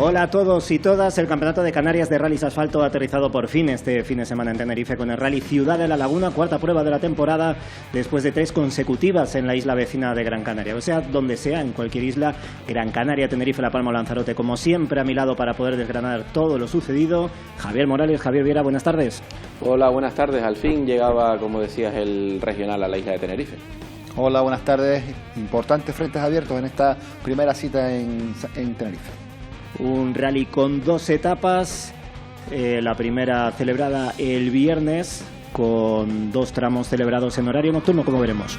Hola a todos y todas. El Campeonato de Canarias de Rallys Asfalto ha aterrizado por fin este fin de semana en Tenerife con el Rally Ciudad de la Laguna, cuarta prueba de la temporada, después de 3 consecutivas en la isla vecina de Gran Canaria. O sea, donde sea, en cualquier isla, Gran Canaria, Tenerife, La Palma o Lanzarote. Como siempre, a mi lado para poder desgranar todo lo sucedido, Javier Morales. Javier Viera, buenas tardes. Hola, buenas tardes. Al fin llegaba, como decías, el regional a la isla de Tenerife. Hola, buenas tardes. Importantes frentes abiertos en esta primera cita en Tenerife. Un rally con 2 etapas, la primera celebrada el viernes con 2 tramos celebrados en horario nocturno, como veremos.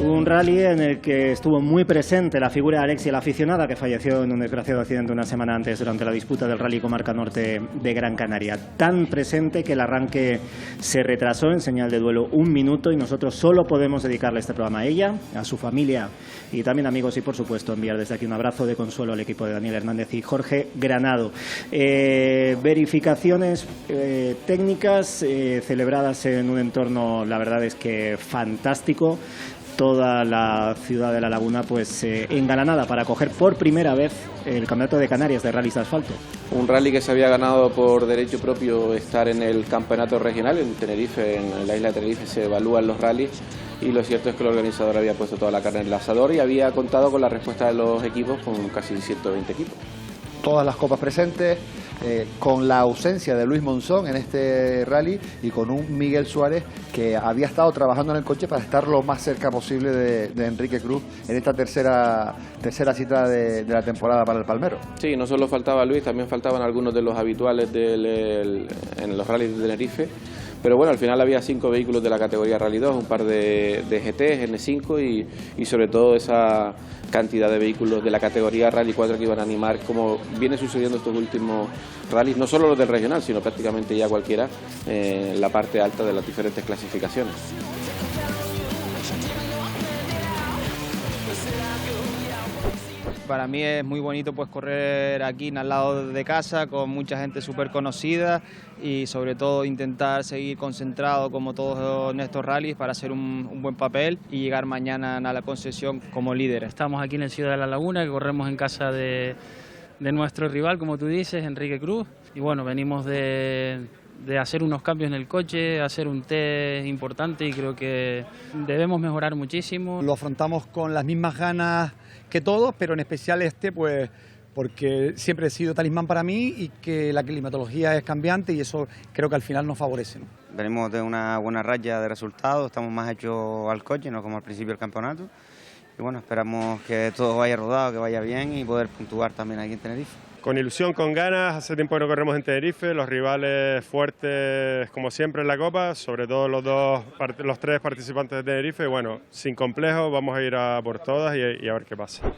Un rally en el que estuvo muy presente la figura de Alexia, la aficionada que falleció en un desgraciado accidente una semana antes durante la disputa del Rally Comarca Norte de Gran Canaria. Tan presente que el arranque se retrasó en señal de duelo 1 minuto y nosotros solo podemos dedicarle este programa a ella, a su familia y también amigos y por supuesto enviar desde aquí un abrazo de consuelo al equipo de Daniel Hernández y Jorge Granado. Verificaciones técnicas celebradas en un entorno, la verdad es que fantástico. Toda la ciudad de La Laguna pues engalanada para acoger por primera vez el Campeonato de Canarias de Rallys de Asfalto. Un rally que se había ganado por derecho propio estar en el campeonato regional en Tenerife, en la isla de Tenerife se evalúan los rallies y lo cierto es que el organizador había puesto toda la carne en el asador y había contado con la respuesta de los equipos, con casi 120 equipos. Todas las copas presentes, con la ausencia de Luis Monzón en este rally y con un Miguel Suárez que había estado trabajando en el coche para estar lo más cerca posible de Enrique Cruz en esta tercera cita de la temporada para el Palmero. Sí, no solo faltaba Luis, también faltaban algunos de los habituales en los rallies de Tenerife. Pero bueno, al final había 5 vehículos de la categoría Rally 2, un par de GT, N5 y sobre todo esa cantidad de vehículos de la categoría Rally 4 que iban a animar, como viene sucediendo estos últimos rallies, no solo los del regional, sino prácticamente ya cualquiera, en la parte alta de las diferentes clasificaciones. Para mí es muy bonito pues correr aquí al lado de casa con mucha gente súper conocida y sobre todo intentar seguir concentrado como todos en estos rallies para hacer un buen papel y llegar mañana a la concesión como líder. Estamos aquí en el Ciudad de la Laguna, que corremos en casa de nuestro rival, como tú dices, Enrique Cruz, y bueno, venimos de hacer unos cambios en el coche, hacer un test importante y creo que debemos mejorar muchísimo. Lo afrontamos con las mismas ganas que todos, pero en especial pues porque siempre he sido talismán para mí y que la climatología es cambiante y eso creo que al final nos favorece, ¿no? Venimos de una buena raya de resultados, estamos más hechos al coche, no como al principio del campeonato. Y bueno, esperamos que todo vaya rodado, que vaya bien y poder puntuar también aquí en Tenerife. Con ilusión, con ganas, hace tiempo que no corremos en Tenerife, los rivales fuertes como siempre en la Copa, sobre todo los 3 participantes de Tenerife, bueno, sin complejo, vamos a ir a por todas y a ver qué pasa.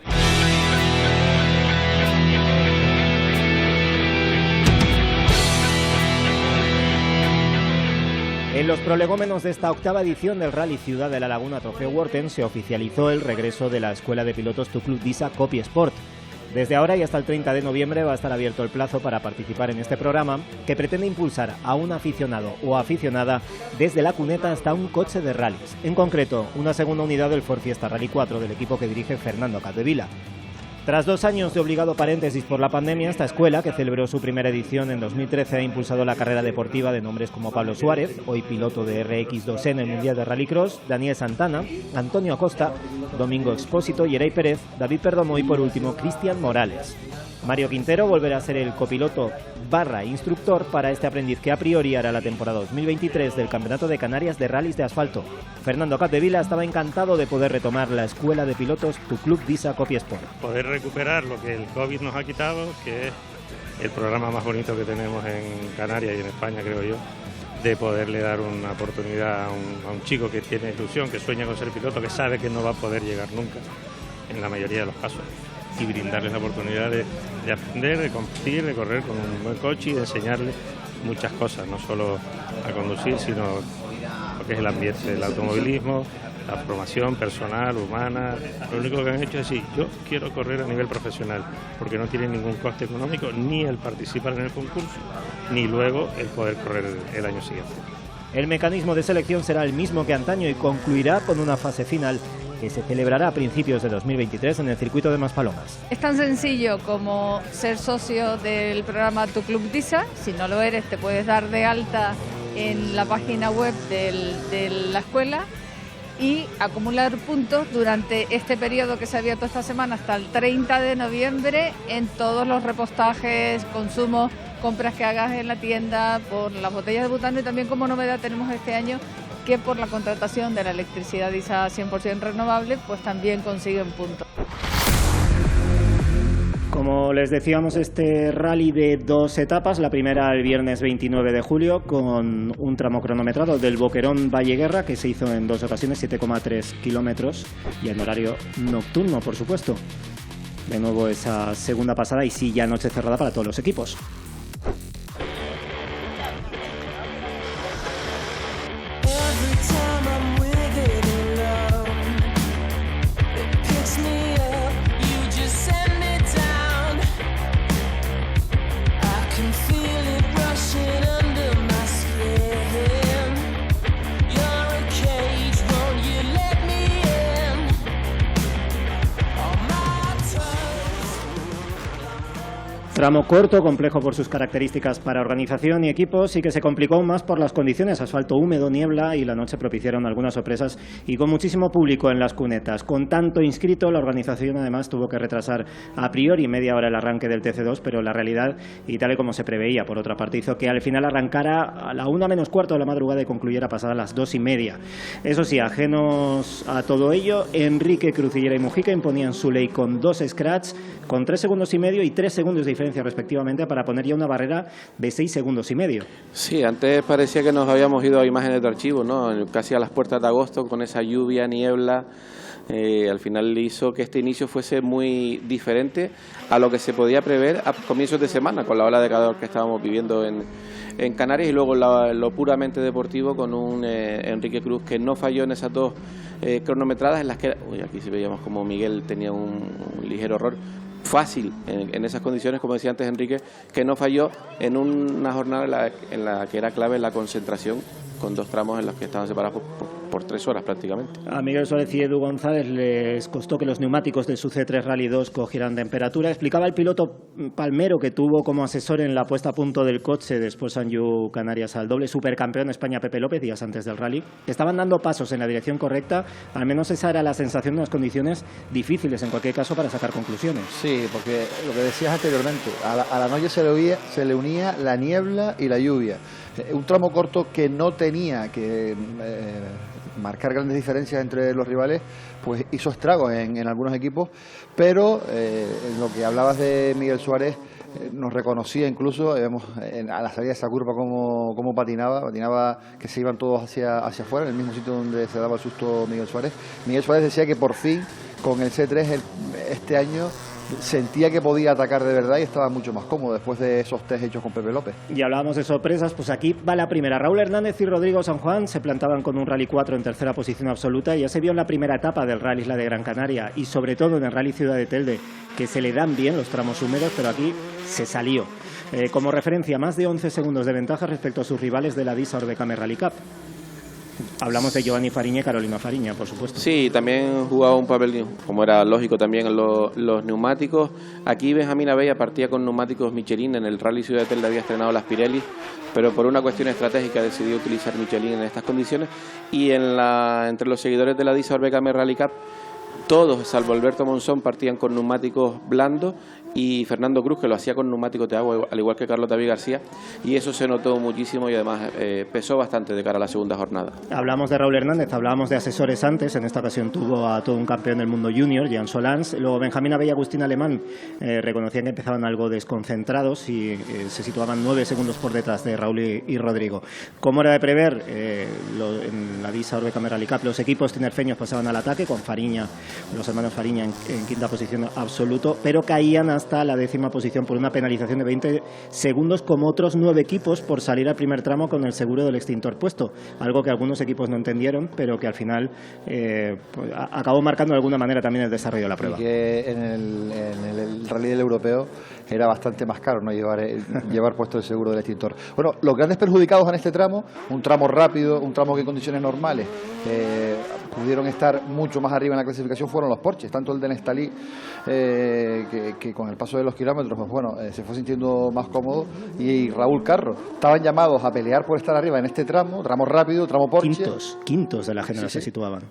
En los prolegómenos de esta octava edición del Rally Ciudad de la Laguna Trofeo Worten se oficializó el regreso de la Escuela de Pilotos Tu Club Disa Copy Sport. Desde ahora y hasta el 30 de noviembre va a estar abierto el plazo para participar en este programa que pretende impulsar a un aficionado o aficionada desde la cuneta hasta un coche de rallies. En concreto, una segunda unidad del Ford Fiesta Rally 4 del equipo que dirige Fernando Capdevila. Tras 2 años de obligado paréntesis por la pandemia, esta escuela, que celebró su primera edición en 2013, ha impulsado la carrera deportiva de nombres como Pablo Suárez, hoy piloto de RX2 en el Mundial de Rallycross, Daniel Santana, Antonio Acosta, Domingo Expósito, Yeray Pérez, David Perdomo y por último Cristian Morales. Mario Quintero volverá a ser el copiloto / instructor para este aprendiz que a priori hará la temporada 2023 del Campeonato de Canarias de Rallys de Asfalto. Fernando Capdevila estaba encantado de poder retomar la escuela de pilotos Tu Club Disa Copy Sport. Poder recuperar lo que el COVID nos ha quitado, que es el programa más bonito que tenemos en Canarias y en España, creo yo, de poderle dar una oportunidad a un chico que tiene ilusión, que sueña con ser piloto, que sabe que no va a poder llegar nunca, en la mayoría de los casos. Y brindarles la oportunidad de aprender, de competir, de correr con un buen coche y de enseñarles muchas cosas, no solo a conducir, sino lo que es el ambiente del automovilismo, la formación personal, humana, lo único que han hecho es decir, yo quiero correr a nivel profesional, porque no tiene ningún coste económico, ni el participar en el concurso, ni luego el poder correr el año siguiente. El mecanismo de selección será el mismo que antaño y concluirá con una fase final que se celebrará a principios de 2023 en el circuito de Maspalomas. Es tan sencillo como ser socio del programa Tu Club DISA. Si no lo eres, te puedes dar de alta en la página web de la escuela y acumular puntos durante este periodo que se ha abierto esta semana hasta el 30 de noviembre en todos los repostajes, consumos, compras que hagas en la tienda por las botellas de butano, y también como novedad tenemos este año que por la contratación de la electricidad DISA 100% renovable, pues también consiguen puntos. Como les decíamos, este rally de 2 etapas, la primera el viernes 29 de julio con un tramo cronometrado del Boquerón Valleguerra que se hizo en 2 ocasiones, 7,3 kilómetros y en horario nocturno, por supuesto. De nuevo esa segunda pasada y sí, ya noche cerrada para todos los equipos. Tramo corto, complejo por sus características para organización y equipos y que se complicó aún más por las condiciones, asfalto húmedo, niebla y la noche propiciaron algunas sorpresas y con muchísimo público en las cunetas. Con tanto inscrito, la organización además tuvo que retrasar a priori media hora el arranque del TC2, pero la realidad, y tal y como se preveía, por otra parte, hizo que al final arrancara a la 1 menos cuarto de la madrugada y concluyera pasadas las 2:30. Eso sí, ajenos a todo ello, Enrique, Crucillera y Mujica imponían su ley con 2 scratch, con 3 segundos y medio y 3 segundos de diferencia respectivamente para poner ya una barrera de 6 segundos y medio. Sí, antes parecía que nos habíamos ido a imágenes de archivo, ¿no? Casi a las puertas de agosto con esa lluvia, niebla. Al final hizo que este inicio fuese muy diferente a lo que se podía prever a comienzos de semana con la ola de calor que estábamos viviendo en Canarias, y luego lo puramente deportivo con un Enrique Cruz que no falló en esas 2 cronometradas en las que aquí sí veíamos como Miguel tenía un ligero error fácil en esas condiciones, como decía antes Enrique, que no falló en una jornada en la que era clave la concentración, con 2 tramos en los que estaban separados por 3 horas prácticamente. A Miguel Suárez y Edu González les costó que los neumáticos de su C3 Rally 2 cogieran temperatura. Explicaba el piloto palmero que tuvo como asesor en la puesta a punto del coche después Sanyu Canarias al doble supercampeón de España Pepe López días antes del rally, que estaban dando pasos en la dirección correcta. Al menos esa era la sensación de unas condiciones difíciles en cualquier caso para sacar conclusiones. Sí, porque lo que decías anteriormente, a la noche se le unía la niebla y la lluvia. Un tramo corto que no tenía que marcar grandes diferencias entre los rivales, pues hizo estragos en algunos equipos, pero en lo que hablabas de Miguel Suárez, nos reconocía incluso, vemos a la salida de esa curva cómo patinaba que se iban todos hacia afuera, en el mismo sitio donde se daba el susto Miguel Suárez. Miguel Suárez decía que por fin con el C3 este año sentía que podía atacar de verdad y estaba mucho más cómodo después de esos test hechos con Pepe López. Y hablábamos de sorpresas, pues aquí va la primera. Raúl Hernández y Rodrigo San Juan se plantaban con un Rally 4 en tercera posición absoluta y ya se vio en la primera etapa del Rally Isla de Gran Canaria y sobre todo en el Rally Ciudad de Telde, que se le dan bien los tramos húmedos, pero aquí se salió. Como referencia, más de 11 segundos de ventaja respecto a sus rivales de la DISA Orbecame Rally Cup. Hablamos de Giovanni Fariña y Carolina Fariña, por supuesto. Sí, también jugaba un papel, como era lógico también, en los neumáticos. Aquí Benjamín Abella partía con neumáticos Michelin. En el Rally Ciudad de Telde había estrenado las Pirelli, pero por una cuestión estratégica decidió utilizar Michelin en estas condiciones. Y entre los seguidores de la DISA Orbecame Rally Cup, todos, salvo Alberto Monzón, partían con neumáticos blandos, y Fernando Cruz, que lo hacía con neumáticos de agua, al igual que Carlos David García, y eso se notó muchísimo y además pesó bastante de cara a la segunda jornada. Hablamos de Raúl Hernández, hablábamos de asesores antes, en esta ocasión tuvo a todo un campeón del mundo junior, Jean Solans, luego Benjamín Abella y Agustín Alemán reconocían que empezaban algo desconcentrados y se situaban 9 segundos por detrás de Raúl y Rodrigo. Como era de prever, en la DISA Orbecame Rally Cup los equipos tinerfeños pasaban al ataque con Fariña los hermanos Fariña en quinta posición absoluto, pero caían hasta la 10ª posición por una penalización de 20 segundos, como otros 9 equipos por salir al primer tramo con el seguro del extintor puesto, algo que algunos equipos no entendieron, pero que al final pues, acabó marcando de alguna manera también el desarrollo de la prueba. Y que en el rally del europeo era bastante más caro no llevar puesto el seguro del extintor. Bueno, los grandes perjudicados en este tramo, un tramo rápido, un tramo que en condiciones normales pudieron estar mucho más arriba en la clasificación, fueron los Porsches, tanto el de Nestalí que con el paso de los kilómetros pues bueno, se fue sintiendo más cómodo, y Raúl Carro. Estaban llamados a pelear por estar arriba en este tramo rápido, tramo Porsche. Quintos de la general se situaban.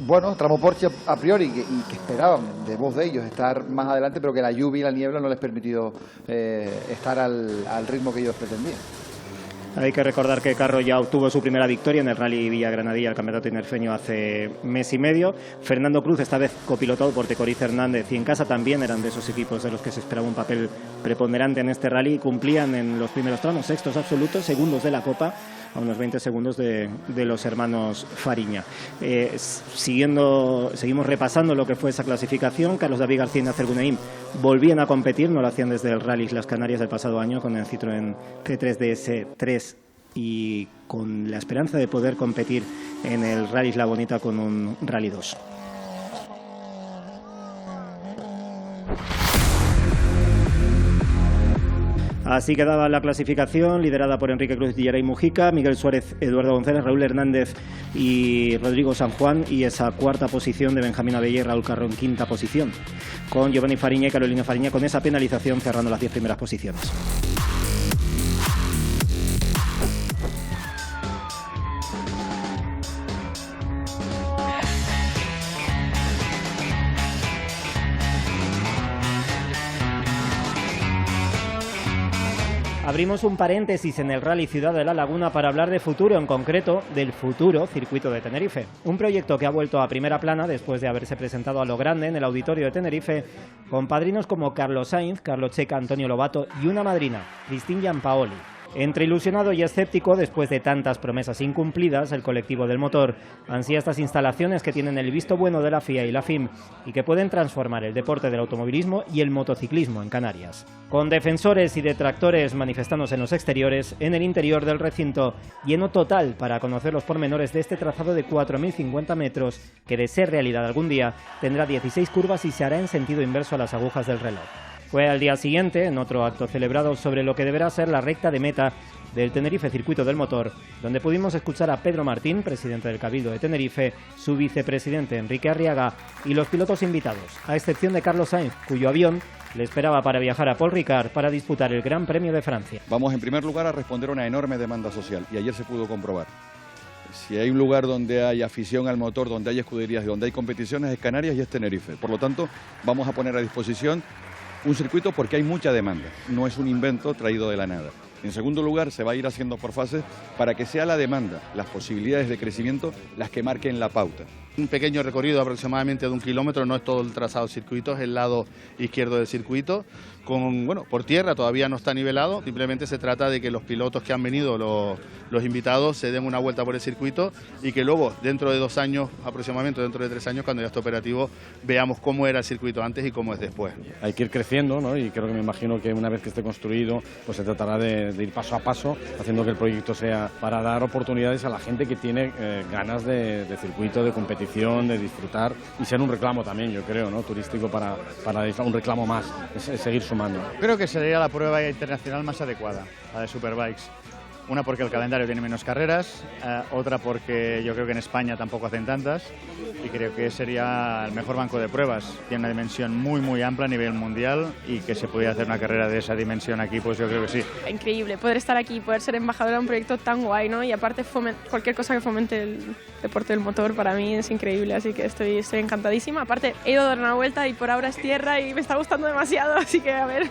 Bueno, tramo Porsche a priori, que esperaban de voz de ellos estar más adelante, pero que la lluvia y la niebla no les permitió estar al ritmo que ellos pretendían. Hay que recordar que Carro ya obtuvo su primera victoria en el Rally Villagranadilla, el campeonato tinerfeño, hace mes y medio. Fernando Cruz, esta vez copilotado por Tecoriz Hernández, y en casa también eran de esos equipos de los que se esperaba un papel preponderante en este rally. Cumplían en los primeros tramos sextos absolutos, segundos de la Copa, a unos 20 segundos de los hermanos Fariña. Seguimos repasando lo que fue esa clasificación. Carlos David García y Nacer Guneim volvían a competir, no lo hacían desde el Rally Las Canarias del pasado año con el Citroën C3 DS3, y con la esperanza de poder competir en el Rally La Bonita con un Rally 2. Así quedaba la clasificación, liderada por Enrique Cruz y Yeray Mujica, Miguel Suárez, Eduardo González, Raúl Hernández y Rodrigo San Juan, y esa cuarta posición de Benjamín Abella y Raúl Carro en quinta posición, con Giovanni Fariña y Carolina Fariña con esa penalización cerrando las 10 primeras posiciones. Abrimos un paréntesis en el Rally Ciudad de la Laguna para hablar de futuro, en concreto del futuro circuito de Tenerife. Un proyecto que ha vuelto a primera plana después de haberse presentado a lo grande en el auditorio de Tenerife, con padrinos como Carlos Sainz, Carlos Checa, Antonio Lobato y una madrina, Cristín Giampaoli. Entre ilusionado y escéptico, después de tantas promesas incumplidas, el colectivo del motor ansía estas instalaciones que tienen el visto bueno de la FIA y la FIM y que pueden transformar el deporte del automovilismo y el motociclismo en Canarias. Con defensores y detractores manifestándose en los exteriores, en el interior del recinto, lleno total para conocer los pormenores de este trazado de 4.050 metros que, de ser realidad algún día, tendrá 16 curvas y se hará en sentido inverso a las agujas del reloj. Fue al día siguiente, en otro acto celebrado sobre lo que deberá ser la recta de meta del Tenerife Circuito del Motor, donde pudimos escuchar a Pedro Martín, presidente del Cabildo de Tenerife, su vicepresidente Enrique Arriaga y los pilotos invitados, a excepción de Carlos Sainz, cuyo avión le esperaba para viajar a Paul Ricard para disputar el Gran Premio de Francia. Vamos en primer lugar a responder a una enorme demanda social, y ayer se pudo comprobar. Si hay un lugar donde hay afición al motor, donde hay escuderías y donde hay competiciones, es Canarias y es Tenerife. Por lo tanto, vamos a poner a disposición un circuito porque hay mucha demanda, no es un invento traído de la nada. En segundo lugar, se va a ir haciendo por fases para que sea la demanda, las posibilidades de crecimiento, las que marquen la pauta. Un pequeño recorrido aproximadamente de 1 kilómetro, no es todo el trazado del circuito, es el lado izquierdo del circuito. Por tierra todavía no está nivelado, simplemente se trata de que los pilotos que han venido, los invitados, se den una vuelta por el circuito y que luego, dentro de 2 años aproximadamente, dentro de 3 años, cuando ya esté operativo, veamos cómo era el circuito antes y cómo es después. Hay que ir creciendo, ¿no? Y creo que me imagino que una vez que esté construido, pues se tratará de ir paso a paso, haciendo que el proyecto sea para dar oportunidades a la gente que tiene ganas de circuito, de competición, de disfrutar y ser un reclamo también, yo creo, ¿no? Turístico para un reclamo más, es seguir sumando. Creo que sería la prueba internacional más adecuada, la de Superbikes. Una porque el calendario tiene menos carreras, otra porque yo creo que en España tampoco hacen tantas y creo que sería el mejor banco de pruebas. Tiene una dimensión muy amplia a nivel mundial y que se pudiera hacer una carrera de esa dimensión aquí, pues yo creo que sí. Increíble poder estar aquí, poder ser embajadora de un proyecto tan guay, ¿no? Y aparte cualquier cosa que fomente el deporte del motor para mí es increíble, así que estoy encantadísima. Aparte he ido a dar una vuelta y por ahora es tierra y me está gustando demasiado, así que a ver.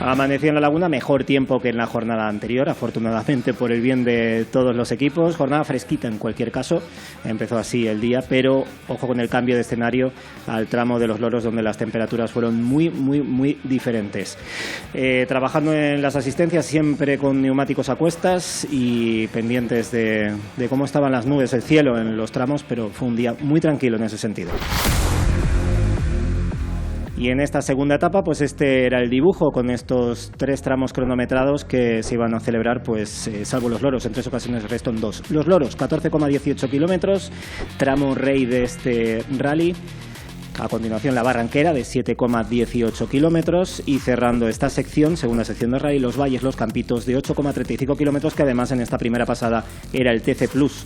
Amaneció en la Laguna, mejor tiempo que en la jornada anterior, afortunadamente por el bien de todos los equipos. Jornada fresquita en cualquier caso, empezó así el día, pero ojo con el cambio de escenario al tramo de los Loros, donde las temperaturas fueron muy diferentes. Trabajando en las asistencias siempre con neumáticos a cuestas y pendientes de cómo estaban las nubes, el cielo en los tramos, pero fue un día muy tranquilo en ese sentido. Y en esta segunda etapa, pues este era el dibujo con estos 3 tramos cronometrados que se iban a celebrar, pues salvo los Loros, en 3 ocasiones, el resto en 2. Los Loros, 14,18 kilómetros, tramo rey de este rally. A continuación la Barranquera de 7,18 kilómetros y cerrando esta sección, segunda sección de rally, los Valles, los Campitos de 8,35 kilómetros, que además en esta primera pasada era el TC Plus.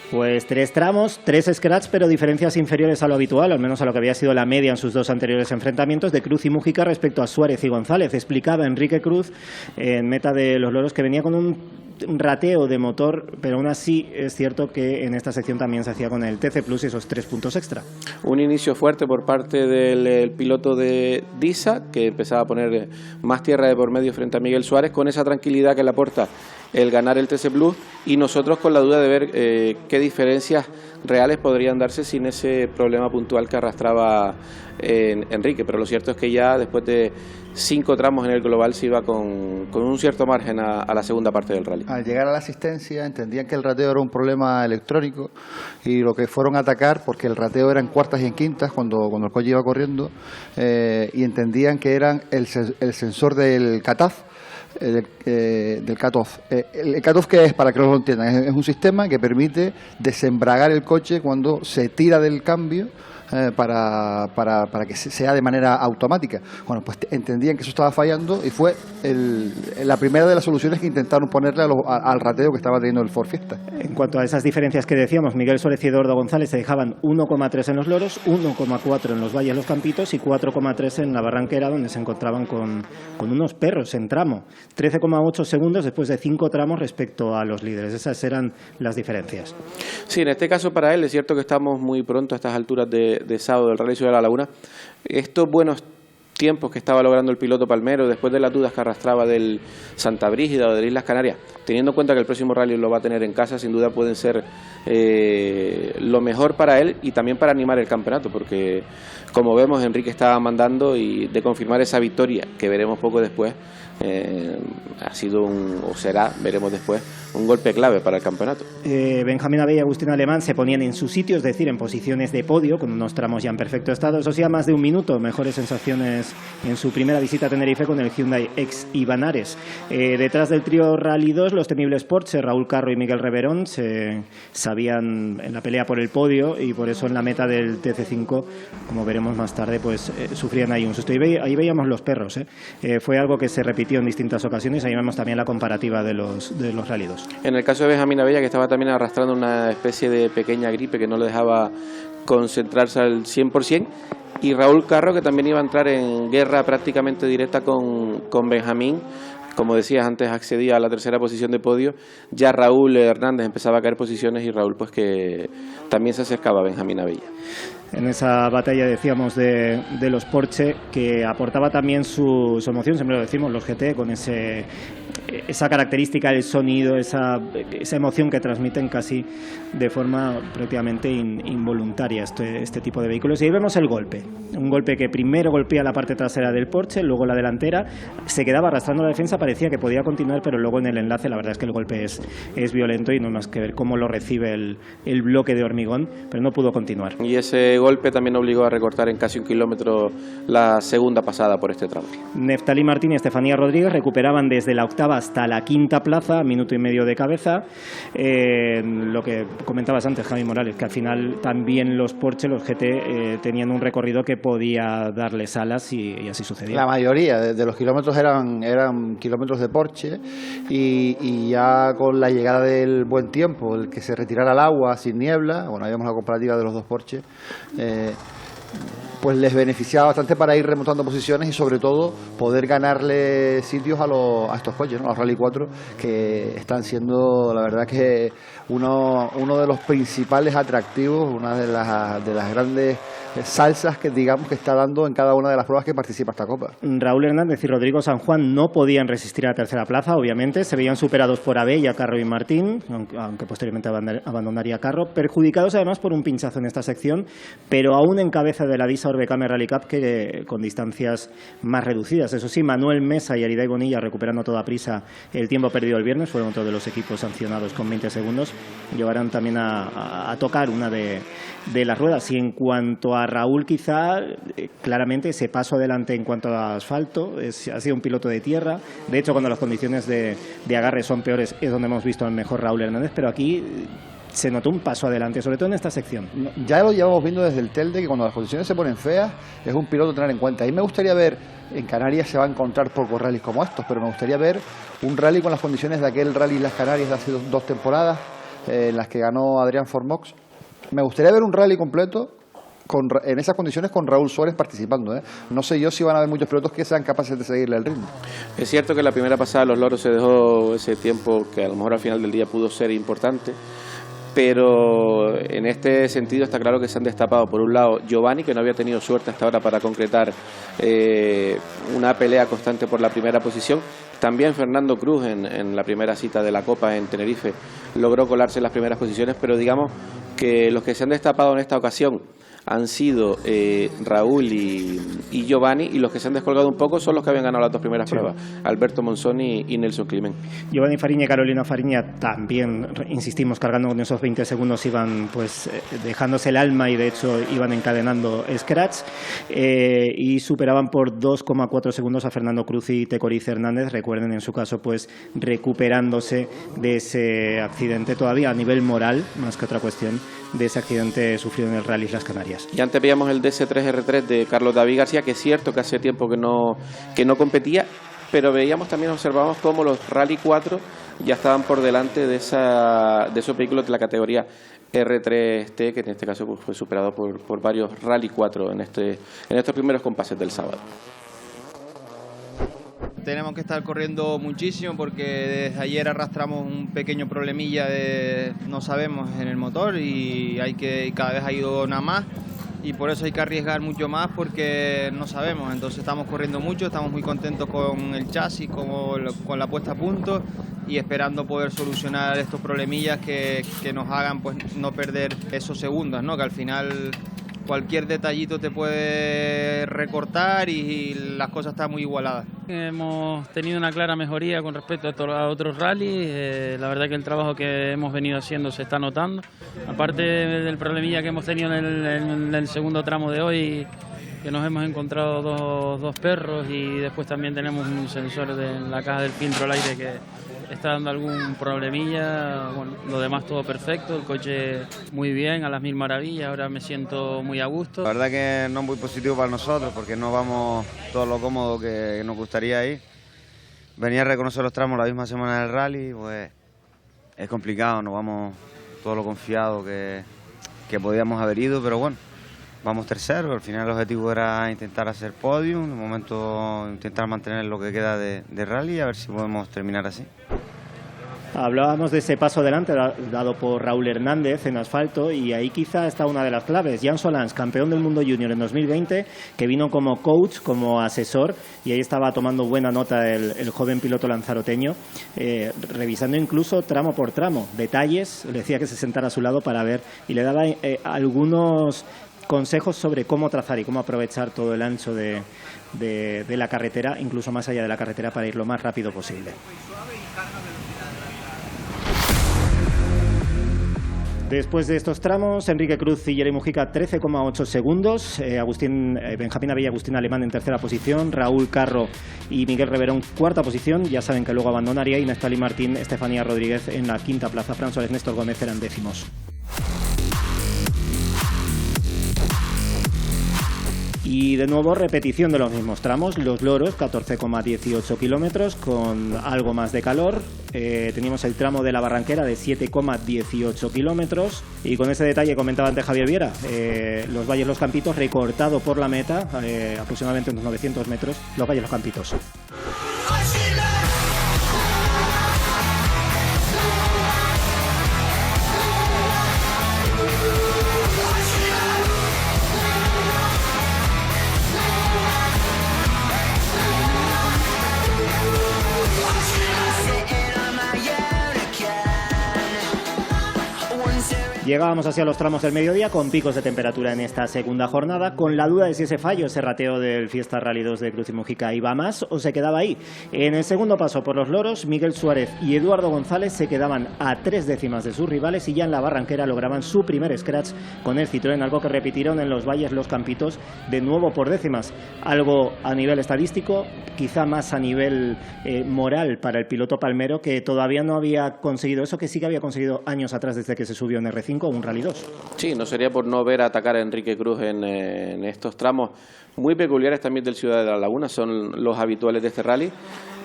Pues 3 tramos, 3 scratch, pero diferencias inferiores a lo habitual, al menos a lo que había sido la media en sus 2 anteriores enfrentamientos de Cruz y Mújica respecto a Suárez y González. Explicaba Enrique Cruz en meta de los Loros que venía con un rateo de motor, pero aún así es cierto que en esta sección también se hacía con el TC Plus y esos 3 puntos extra. Un inicio fuerte por parte del piloto de Disa, que empezaba a poner más tierra de por medio frente a Miguel Suárez, con esa tranquilidad que le aporta el ganar el TC Plus, y nosotros con la duda de ver qué diferencias reales podrían darse sin ese problema puntual que arrastraba Enrique, pero lo cierto es que ya después de 5 tramos en el global se iba con un cierto margen a la segunda parte del rally. Al llegar a la asistencia entendían que el rateo era un problema electrónico y lo que fueron a atacar, porque el rateo era en cuartas y en quintas cuando el coche iba corriendo, y entendían que eran el sensor del CATAF, del cutoff. El cutoff, que es, para que lo entiendan, es un sistema que permite desembragar el coche cuando se tira del cambio, para que sea de manera automática. Bueno, pues entendían que eso estaba fallando y fue la primera de las soluciones que intentaron ponerle al rateo que estaba teniendo el Ford Fiesta. En cuanto a esas diferencias que decíamos, Miguel Suárez y Eduardo González se dejaban 1,3 en los Loros, 1,4 en los Valles, los Campitos, y 4,3 en la Barranquera, donde se encontraban con unos perros en tramo. 13,8 segundos después de 5 tramos respecto a los líderes. Esas eran las diferencias. Sí, en este caso para él es cierto que estamos muy pronto a estas alturas de sábado del Rally Ciudad de la Laguna. Estos buenos tiempos que estaba logrando el piloto palmero después de las dudas que arrastraba del Santa Brígida o de Islas Canarias, teniendo en cuenta que el próximo rally lo va a tener en casa, sin duda pueden ser lo mejor para él y también para animar el campeonato, porque como vemos Enrique estaba mandando, y de confirmar esa victoria que veremos poco después, ha sido o será, veremos después, un golpe clave para el campeonato. Benjamín Abella y Agustín Alemán se ponían en sus sitios, es decir, en posiciones de podio, con unos tramos ya en perfecto estado. Eso sí, a más de un minuto, mejores sensaciones en su primera visita a Tenerife con el Hyundai X Ibanares. Detrás del trío Rally 2, los temibles Sports, Raúl Carro y Miguel Reverón se sabían en la pelea por el podio, y por eso en la meta del TC5, como veremos más tarde, pues sufrían ahí un susto. Ahí veíamos los perros, fue algo que se repitió en distintas ocasiones. Ahí vemos también la comparativa de los Rally 2. En el caso de Benjamín Abella, que estaba también arrastrando una especie de pequeña gripe que no le dejaba concentrarse al 100%, y Raúl Carro, que también iba a entrar en guerra prácticamente directa con Benjamín. Como decías, antes accedía a la tercera posición de podio, ya Raúl Hernández empezaba a caer posiciones, y Raúl pues que también se acercaba a Benjamín Abella. En esa batalla, decíamos, de los Porsche, que aportaba también su emoción, siempre lo decimos, los GT, con esa característica del sonido, esa emoción que transmiten casi de forma prácticamente involuntaria este tipo de vehículos. Y ahí vemos el golpe, un golpe que primero golpea la parte trasera del Porsche, luego la delantera, se quedaba arrastrando la defensa, parecía que podía continuar, pero luego en el enlace la verdad es que el golpe es violento, y no hay más que ver cómo lo recibe el bloque de hormigón, pero no pudo continuar. Y ese golpe también obligó a recortar en casi 1 kilómetro la segunda pasada por este tramo. Neftalí Martín y Estefanía Rodríguez recuperaban desde la octava hasta la quinta plaza, minuto y medio de cabeza. Lo que comentabas antes, Javi Morales, que al final también los Porsche, los GT, tenían un recorrido que podía darles alas y así sucedía. La mayoría de los kilómetros eran kilómetros de Porsche y ya con la llegada del buen tiempo, el que se retirara al agua sin niebla, bueno, habíamos la comparativa de los dos Porsche, pues les beneficiaba bastante para ir remontando posiciones y sobre todo poder ganarle sitios a estos coches, ¿no? A los Rally 4, que están siendo la verdad que uno de los principales atractivos, una de las grandes salsas que digamos que está dando en cada una de las pruebas que participa esta Copa. Raúl Hernández y Rodrigo San Juan no podían resistir a la tercera plaza, obviamente, se veían superados por Abella, Carro y Martín, aunque posteriormente abandonaría Carro, perjudicados además por un pinchazo en esta sección, pero aún en cabeza de la Disa Orbecame Rally Cup, que con distancias más reducidas. Eso sí, Manuel Mesa y Aridai Bonilla, recuperando a toda prisa el tiempo perdido el viernes, fueron otro de los equipos sancionados con 20 segundos, llevarán también a tocar una de las ruedas. Y en cuanto a Raúl, quizá claramente ese paso adelante en cuanto a asfalto, ha sido un piloto de tierra. De hecho, cuando las condiciones de agarre son peores es donde hemos visto al mejor Raúl Hernández, pero aquí se notó un paso adelante, sobre todo en esta sección. Ya lo llevamos viendo desde el Telde, que cuando las condiciones se ponen feas es un piloto a tener en cuenta. Y me gustaría ver, en Canarias se va a encontrar pocos rallies como estos, pero me gustaría ver un rally con las condiciones de aquel rally Las Canarias de hace 2 temporadas, en las que ganó Adrián Formox. Me gustaría ver un rally completo en esas condiciones con Raúl Suárez participando, ¿eh? No sé yo si van a haber muchos pilotos que sean capaces de seguirle el ritmo. Es cierto que en la primera pasada Los Loros se dejó ese tiempo que a lo mejor al final del día pudo ser importante, pero en este sentido está claro que se han destapado, por un lado, Giovanni, que no había tenido suerte hasta ahora para concretar una pelea constante por la primera posición. También Fernando Cruz en la primera cita de la Copa en Tenerife logró colarse en las primeras posiciones, pero digamos que los que se han destapado en esta ocasión han sido Raúl y Giovanni, y los que se han descolgado un poco son los que habían ganado las 2 primeras pruebas, Alberto Monzón y Nelson Climent. Giovanni Fariña y Carolina Fariña también, insistimos, cargando con esos 20 segundos, iban pues dejándose el alma y de hecho iban encadenando scratch, y superaban por 2,4 segundos a Fernando Cruz y Tecoriz Hernández, recuerden en su caso pues recuperándose de ese accidente todavía a nivel moral, más que otra cuestión, de ese accidente sufrido en el Rally Las Canarias. Y antes veíamos el DS3R3 de Carlos David García, que es cierto que hace tiempo que no competía, pero veíamos también, observamos cómo los Rally 4 ya estaban por delante de esos vehículos de la categoría R3T, que en este caso pues, fue superado por varios Rally 4 en estos primeros compases del sábado. Tenemos que estar corriendo muchísimo porque desde ayer arrastramos un pequeño problemilla no sabemos en el motor y cada vez ha ido nada más, y por eso hay que arriesgar mucho más porque no sabemos. Entonces estamos corriendo mucho, estamos muy contentos con el chasis, con la puesta a punto, y esperando poder solucionar estos problemillas que nos hagan pues no perder esos segundos, ¿no? Que al final cualquier detallito te puede recortar y las cosas están muy igualadas. Hemos tenido una clara mejoría con respecto a otros rallies. La verdad que el trabajo que hemos venido haciendo se está notando. Aparte del problemilla que hemos tenido en el segundo tramo de hoy, que nos hemos encontrado dos perros, y después también tenemos un sensor en la caja del filtro al aire que está dando algún problemilla. Bueno, lo demás todo perfecto, el coche muy bien, a las mil maravillas, ahora me siento muy a gusto. La verdad que no es muy positivo para nosotros porque no vamos todo lo cómodo que nos gustaría ir. Venir a reconocer los tramos la misma semana del rally, pues es complicado, no vamos todo lo confiado que podíamos haber ido, pero bueno, vamos terceros. Al final el objetivo era intentar hacer podium, de momento intentar mantener lo que queda de rally y a ver si podemos terminar así. Hablábamos de ese paso adelante dado por Raúl Hernández en asfalto, y ahí quizá está una de las claves. Jan Solans, campeón del mundo junior en 2020, que vino como coach, como asesor, y ahí estaba tomando buena nota el joven piloto lanzaroteño, revisando incluso tramo por tramo, detalles. Le decía que se sentara a su lado para ver, y le daba algunos consejos sobre cómo trazar y cómo aprovechar todo el ancho de la carretera, incluso más allá de la carretera, para ir lo más rápido posible. Después de estos tramos, Enrique Cruz y Jerry Mujica 13,8 segundos, Benjamín Abella y Agustín Alemán en tercera posición, Raúl Carro y Miguel Reverón cuarta posición, ya saben que luego abandonaría, y Neftalí Martín, Estefanía Rodríguez en la quinta plaza, Fran Suárez, Néstor Gómez eran décimos. Y de nuevo repetición de los mismos tramos, Los Loros, 14,18 kilómetros con algo más de calor. Teníamos el tramo de la Barranquera de 7,18 kilómetros, y con ese detalle comentaba antes Javier Viera, Los Valles Los Campitos recortado por la meta, aproximadamente unos 900 metros, Los Valles Los Campitos. Llegábamos hacia los tramos del mediodía con picos de temperatura en esta segunda jornada, con la duda de si ese fallo, ese rateo del Fiesta Rally 2 de Cruz y Mujica iba más o se quedaba ahí. En el segundo paso por los Loros, Miguel Suárez y Eduardo González se quedaban a 3 décimas de sus rivales, y ya en la Barranquera lograban su primer scratch con el Citroën, algo que repitieron en Los Valles Los Campitos, de nuevo por décimas. Algo a nivel estadístico, quizá más a nivel moral para el piloto palmero, que todavía no había conseguido eso que sí que había conseguido años atrás desde que se subió en R5 un Rally 2. Sí, no sería por no ver atacar a Enrique Cruz en estos tramos muy peculiares también del Ciudad de la Laguna, son los habituales de este rally,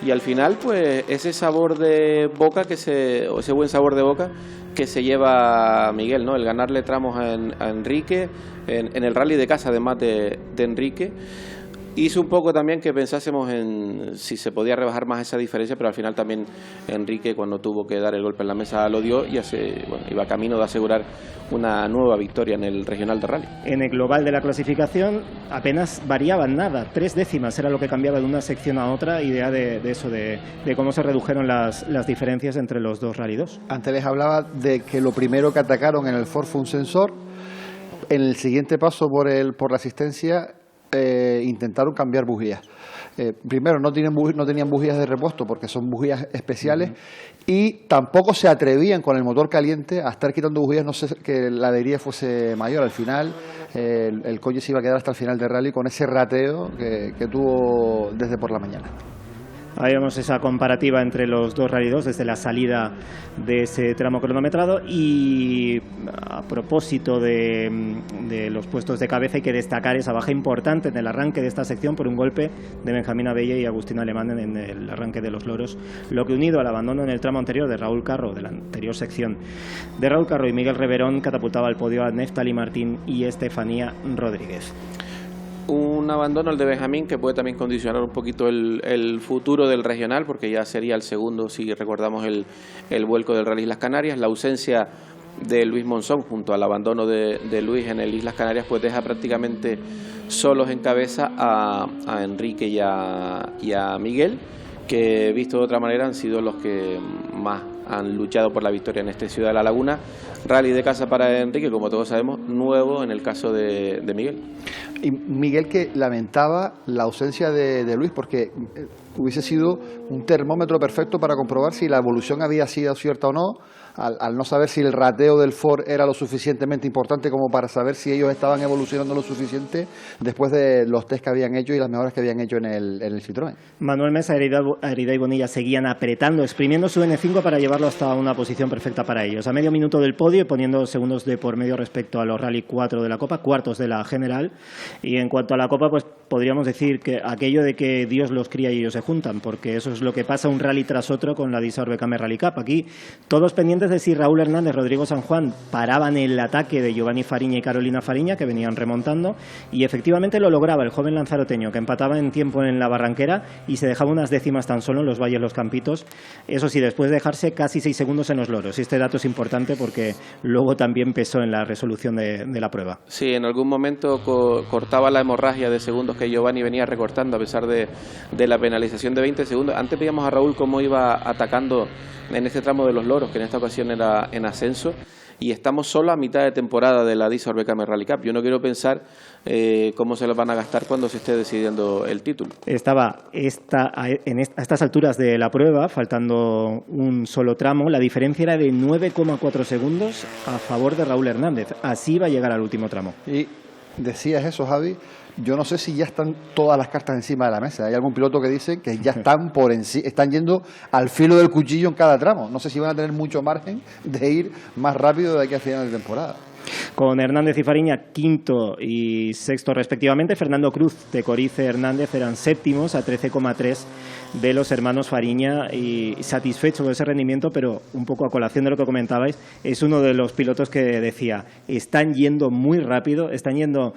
y al final pues ese sabor de boca o ese buen sabor de boca que se lleva Miguel, ¿no? El ganarle tramos a Enrique en el rally de casa, además de Enrique. Hizo un poco también que pensásemos en si se podía rebajar más esa diferencia, pero al final también Enrique, cuando tuvo que dar el golpe en la mesa, lo dio, y iba camino de asegurar una nueva victoria en el regional de rally. En el global de la clasificación apenas variaban nada, 3 décimas era lo que cambiaba de una sección a otra, idea de eso, de cómo se redujeron las diferencias entre los dos Rally 2. Antes les hablaba de que lo primero que atacaron en el Ford fue un sensor. En el siguiente paso por la asistencia intentaron cambiar bujías. Primero no tenían bujías de repuesto porque son bujías especiales, y tampoco se atrevían con el motor caliente a estar quitando bujías, no sé, que la avería fuese mayor. Al final el coche se iba a quedar hasta el final del rally con ese rateo que tuvo desde por la mañana. Ahí vemos esa comparativa entre los dos Rally 2 desde la salida de ese tramo cronometrado. Y a propósito de los puestos de cabeza, hay que destacar esa baja importante en el arranque de esta sección por un golpe de Benjamín Abella y Agustín Alemán en el arranque de los Loros, lo que, unido al abandono en el tramo anterior de Raúl Carro, de la anterior sección de Raúl Carro y Miguel Reverón, catapultaba al podio a Neftalí Martín y Estefanía Rodríguez. Un abandono, el de Benjamín, que puede también condicionar un poquito el futuro del regional, porque ya sería el segundo, si recordamos el vuelco del Rally Islas Canarias. La ausencia de Luis Monzón junto al abandono de Luis en el Islas Canarias pues deja prácticamente solos en cabeza a Enrique y a Miguel, que visto de otra manera han sido los que más han luchado por la victoria en este Ciudad de la Laguna. Rally de casa para Enrique, como todos sabemos, nuevo en el caso de Miguel. Y Miguel, que lamentaba la ausencia de Luis, porque hubiese sido un termómetro perfecto para comprobar si la evolución había sido cierta o no, al no saber si el rateo del Ford era lo suficientemente importante como para saber si ellos estaban evolucionando lo suficiente después de los test que habían hecho y las mejoras que habían hecho en el Citroën. Manuel Mesa, Herida y Bonilla seguían apretando, exprimiendo su N5 para llevarlo hasta una posición perfecta para ellos. A medio minuto del podio y poniendo segundos de por medio respecto a los Rally 4 de la Copa, cuartos de la general. Y en cuanto a la Copa, pues podríamos decir que aquello de que Dios los cría y ellos se juntan, porque eso es lo que pasa un rally tras otro con la Disa Orbecame Rally Cup. Aquí todos pendientes de si Raúl Hernández, Rodrigo San Juan paraban el ataque de Giovanni Fariña y Carolina Fariña, que venían remontando, y efectivamente lo lograba el joven lanzaroteño, que empataba en tiempo en la Barranquera y se dejaba unas décimas tan solo en los Valles Los Campitos, eso sí, después de dejarse casi 6 segundos en los Loros. Y este dato es importante porque luego también pesó en la resolución de la prueba. Sí, en algún momento cortaba la hemorragia de segundos que Giovanni venía recortando a pesar de la penalización de 20 segundos. Antes veíamos a Raúl cómo iba atacando en este tramo de los Loros, que en esta ocasión era en ascenso, y estamos solo a mitad de temporada de la Disa Orbecame Rally Cup. Yo no quiero pensar cómo se los van a gastar cuando se esté decidiendo el título. Estaba a estas alturas de la prueba, faltando un solo tramo, la diferencia era de 9,4 segundos a favor de Raúl Hernández. Así va a llegar al último tramo. Y decías eso, Javi. Yo no sé si ya están todas las cartas encima de la mesa. Hay algún piloto que dice que ya están están yendo al filo del cuchillo en cada tramo. No sé si van a tener mucho margen de ir más rápido de aquí a final de temporada. Con Hernández y Fariña quinto y sexto respectivamente. Fernando Cruz de Corice Hernández eran séptimos a 13,3 de los hermanos Fariña, y satisfecho con ese rendimiento, pero un poco a colación de lo que comentabais, es uno de los pilotos que decía, están yendo muy rápido, están yendo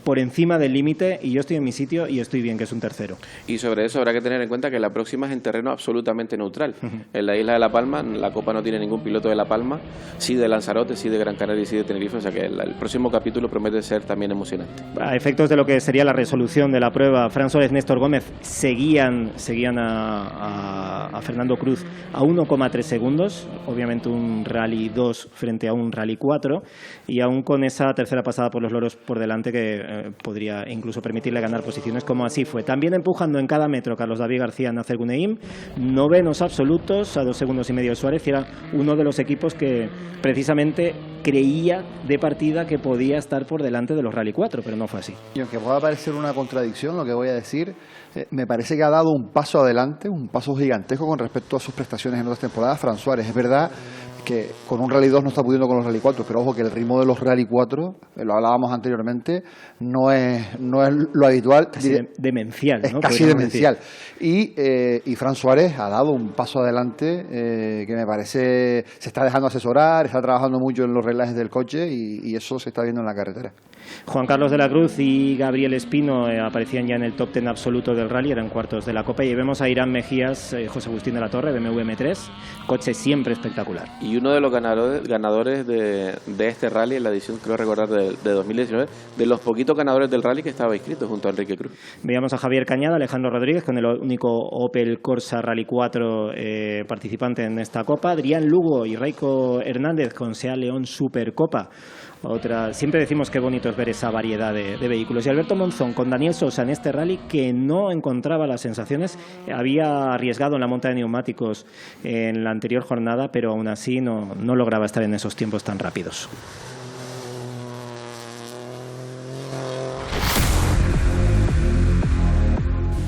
por encima del límite y yo estoy en mi sitio y estoy bien, que es un tercero. Y sobre eso habrá que tener en cuenta que la próxima es en terreno absolutamente neutral. En la isla de La Palma, la Copa no tiene ningún piloto de La Palma, sí de Lanzarote, sí de Gran Canaria y sí de Tenerife, o sea que el próximo capítulo promete ser también emocionante. A efectos de lo que sería la resolución de la prueba, Fran Suárez, Néstor Gómez seguían a Fernando Cruz a 1,3 segundos, obviamente un Rally 2 frente a un Rally 4, y aún con esa tercera pasada por los loros por delante que podría incluso permitirle ganar posiciones, como así fue. También empujando en cada metro Carlos David García, Nacer Guneim, novenos absolutos a 2 segundos y medio Suárez, y era uno de los equipos que precisamente creía de partida que podía estar por delante de los Rally 4, pero no fue así. Y aunque pueda parecer una contradicción lo que voy a decir, me parece que ha dado un paso adelante, un paso gigantesco con respecto a sus prestaciones en otras temporadas. Fran Suárez, es verdad que con un Rally 2 no está pudiendo con los Rally 4, pero ojo que el ritmo de los Rally 4, lo hablábamos anteriormente, no es lo habitual. Casi demencial, ¿no? Es casi demencial. Y Fran Suárez ha dado un paso adelante que me parece, se está dejando asesorar, está trabajando mucho en los reglajes del coche y eso se está viendo en la carretera. Juan Carlos de la Cruz y Gabriel Espino aparecían ya en el top 10 absoluto del Rally, eran cuartos de la Copa, y vemos a Irán Mejías, José Agustín de la Torre, BMW M3, coche siempre espectacular. Y uno de los ganadores de este Rally, en la edición, creo recordar, de 2019, de los poquitos ganadores del Rally que estaba inscrito junto a Enrique Cruz. Veíamos a Javier Cañada, Alejandro Rodríguez, con el único Opel Corsa Rally 4 participante en esta Copa, Adrián Lugo y Raiko Hernández con SEAT León Supercopa. Siempre decimos que bonito es ver esa variedad de vehículos. Y Alberto Monzón con Daniel Sosa en este Rally, que no encontraba las sensaciones, había arriesgado en la monta de neumáticos en la anterior jornada, pero aún así no lograba estar en esos tiempos tan rápidos.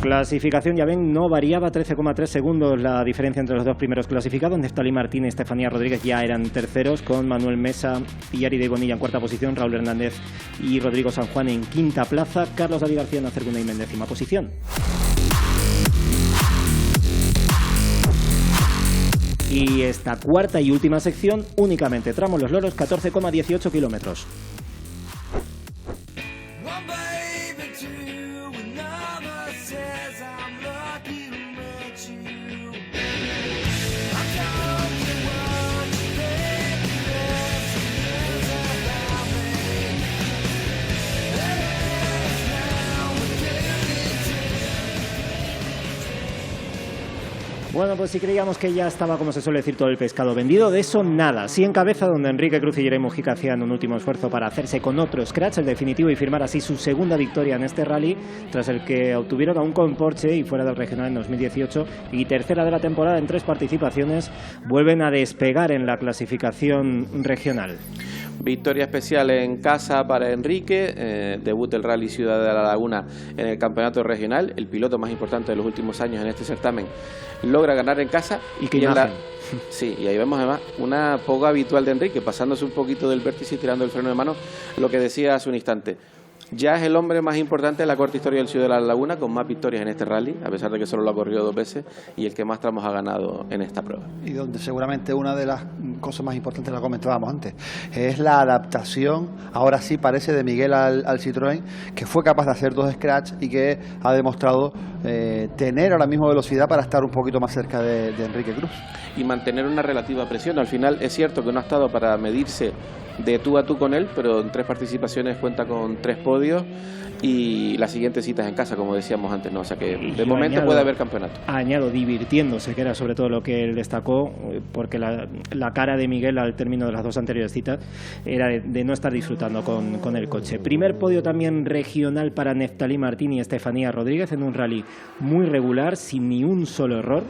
Clasificación, ya ven, no variaba, 13,3 segundos la diferencia entre los dos primeros clasificados. Neftalí Martín y Estefanía Rodríguez ya eran terceros, con Manuel Mesa y Ari de Bonilla en cuarta posición, Raúl Hernández y Rodrigo San Juan en quinta plaza, Carlos David García, Nacer Guneim en décima posición. Y esta cuarta y última sección, únicamente tramo Los Loros, 14,18 kilómetros. Bueno, pues si creíamos que ya estaba, como se suele decir, todo el pescado vendido, de eso nada. Sí en cabeza, donde Enrique Cruz y Jeremy Mujica hacían un último esfuerzo para hacerse con otro scratch, el definitivo, y firmar así su segunda victoria en este Rally, tras el que obtuvieron aún con Porsche y fuera del regional en 2018, y tercera de la temporada en 3 participaciones, vuelven a despegar en la clasificación regional. Victoria especial en casa para Enrique, debut el Rally Ciudad de la Laguna en el campeonato regional, el piloto más importante de los últimos años en este certamen, logra ganar en casa. Y qué imagen. Sí, y ahí vemos además una poco habitual de Enrique, pasándose un poquito del vértice y tirando el freno de mano, lo que decía hace un instante. Ya es el hombre más importante de la corta historia del Ciudad de la Laguna, con más victorias en este rally, a pesar de que solo lo ha corrido 2 veces, y el que más tramos ha ganado en esta prueba. Y donde seguramente una de las cosas más importantes, la comentábamos antes, es la adaptación, ahora sí parece, de Miguel al Citroën, que fue capaz de hacer 2 scratch y que ha demostrado tener ahora mismo velocidad para estar un poquito más cerca de Enrique Cruz. Y mantener una relativa presión. Al final es cierto que no ha estado para medirse de tú a tú con él, pero en 3 participaciones cuenta con 3 podios. podios, y la siguiente cita es en casa, como decíamos antes, ¿no? O sea que de momento puede haber campeonato. Añado, divirtiéndose, que era sobre todo lo que él destacó, porque la cara de Miguel al término de las dos anteriores citas era de no estar disfrutando con el coche. Primer podio también regional para Neftalí Martín y Estefanía Rodríguez en un rally muy regular, sin ni un solo error,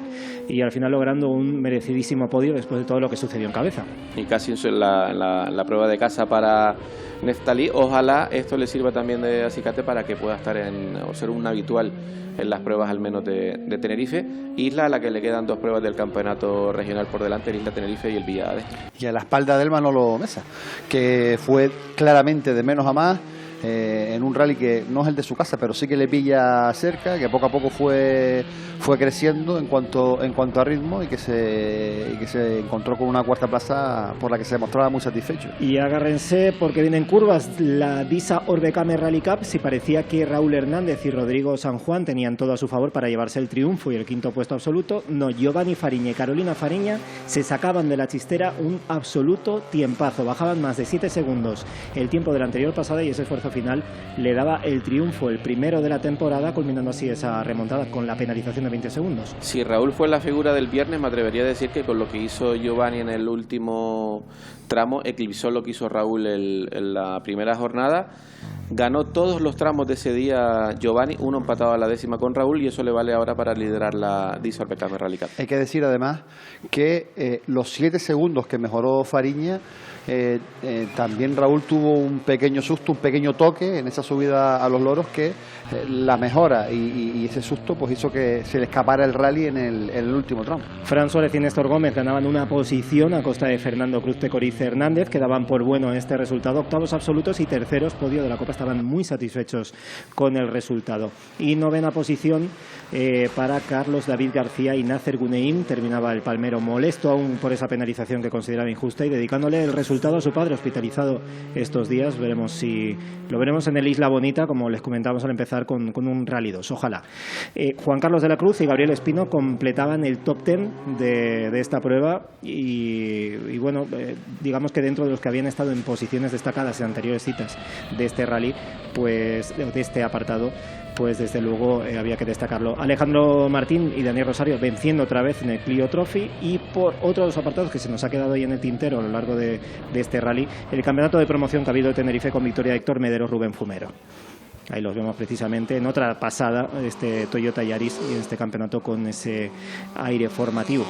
y al final logrando un merecidísimo podio después de todo lo que sucedió en cabeza. Y casi en la prueba de casa para Neftalí. Ojalá esto le sirva también de acicate para que pueda estar o ser un habitual en las pruebas al menos de Tenerife, isla a la que le quedan 2 pruebas del campeonato regional por delante, el Isla Tenerife y el Villa. Y a la espalda del Manolo Mesa, que fue claramente de menos a más, en un rally que no es el de su casa, pero sí que le pilla cerca, que poco a poco fue creciendo en cuanto a ritmo y que se encontró con una cuarta plaza por la que se mostraba muy satisfecho. Y agárrense porque vienen curvas, la Disa Orbecame Rally Cup. Si parecía que Raúl Hernández y Rodrigo San Juan tenían todo a su favor para llevarse el triunfo y el 5º puesto absoluto, no, Giovanni Fariña y Carolina Fariña se sacaban de la chistera un absoluto tiempazo, bajaban más de 7 segundos el tiempo de la anterior pasada, y ese esfuerzo final le daba el triunfo, el primero de la temporada, culminando así esa remontada con la penalización de 20 segundos. Si Raúl fue la figura del viernes, me atrevería a decir que con lo que hizo Giovanni en el último tramo eclipsó lo que hizo Raúl en la primera jornada. Ganó todos los tramos de ese día Giovanni, uno empatado a la 10ª con Raúl, y eso le vale ahora para liderar la Disa Orbecame Rally Cup. Hay que decir además que los 7 segundos que mejoró Fariña, también Raúl tuvo un pequeño susto, un pequeño toque en esa subida a los Loros que la mejora, y ese susto pues hizo que se le escapara el rally en el último tramo. Fran Suárez y Néstor Gómez ganaban una posición a costa de Fernando Cruz Tecorice Hernández, que daban por bueno este resultado. Octavos absolutos y terceros podio de la Copa estaban muy satisfechos con el resultado. Y 9ª posición para Carlos David García y Nácer Guneín. Terminaba el palmero molesto aún por esa penalización que consideraba injusta, y dedicándole el resultado a su padre, hospitalizado estos días. Veremos si lo veremos en el Isla Bonita, como les comentamos al empezar, con un Rally 2, ojalá. Juan Carlos de la Cruz y Gabriel Espino completaban el top 10 de esta prueba, y bueno, digamos que dentro de los que habían estado en posiciones destacadas en anteriores citas de este rally, pues de este apartado, pues desde luego había que destacarlo. Alejandro Martín y Daniel Rosario venciendo otra vez en el Clio Trophy, y por otro de los apartados que se nos ha quedado ahí en el tintero a lo largo de este rally, el campeonato de promoción que ha habido de Tenerife con victoria de Héctor Medero, Rubén Fumero. Ahí los vemos precisamente en otra pasada, este Toyota Yaris, y en este campeonato con ese aire formativo.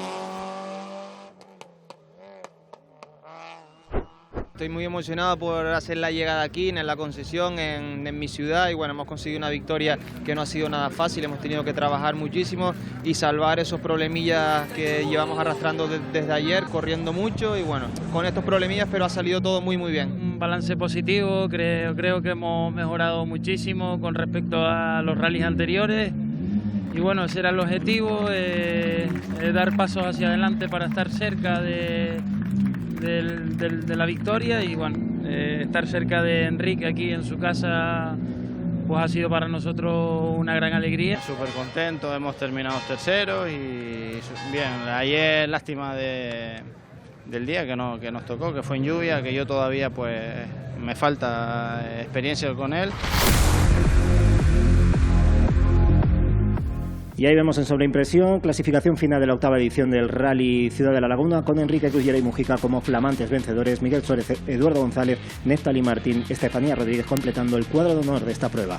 Estoy muy emocionado por hacer la llegada aquí en la concesión, en mi ciudad, y bueno, hemos conseguido una victoria que no ha sido nada fácil. Hemos tenido que trabajar muchísimo y salvar esos problemillas que llevamos arrastrando desde ayer, corriendo mucho, y bueno, con estos problemillas, pero ha salido todo muy bien. Un balance positivo, creo que hemos mejorado muchísimo con respecto a los rallies anteriores, y bueno, ese era el objetivo, dar pasos hacia adelante para estar cerca de la victoria, y bueno, estar cerca de Enrique aquí en su casa pues ha sido para nosotros una gran alegría. Súper contento, hemos terminado terceros y bien. Ayer lástima del día que nos tocó, que fue en lluvia, que yo todavía pues me falta experiencia con él. Y ahí vemos en sobreimpresión clasificación final de la 8ª edición del Rally Ciudad de la Laguna, con Enrique Cruz y Mujica como flamantes vencedores, Miguel Suárez, Eduardo González, Neftalí Martín, Estefanía Rodríguez completando el cuadro de honor de esta prueba.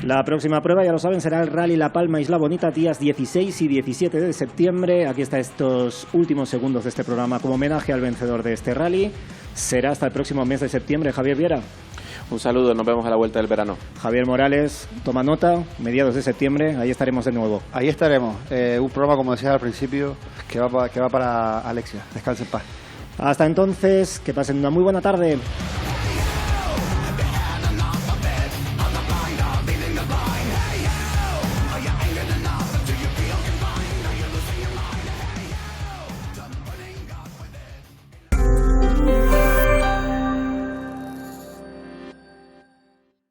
La próxima prueba, ya lo saben, será el Rally La Palma Isla Bonita, días 16 y 17 de septiembre. Aquí está estos últimos segundos de este programa como homenaje al vencedor de este rally. Será hasta el próximo mes de septiembre. Javier Viera. Un saludo, nos vemos a la vuelta del verano. Javier Morales, toma nota, mediados de septiembre, ahí estaremos de nuevo. Ahí estaremos, un programa, como decía al principio, que va para Alexia. Descanse en paz. Hasta entonces, que pasen una muy buena tarde.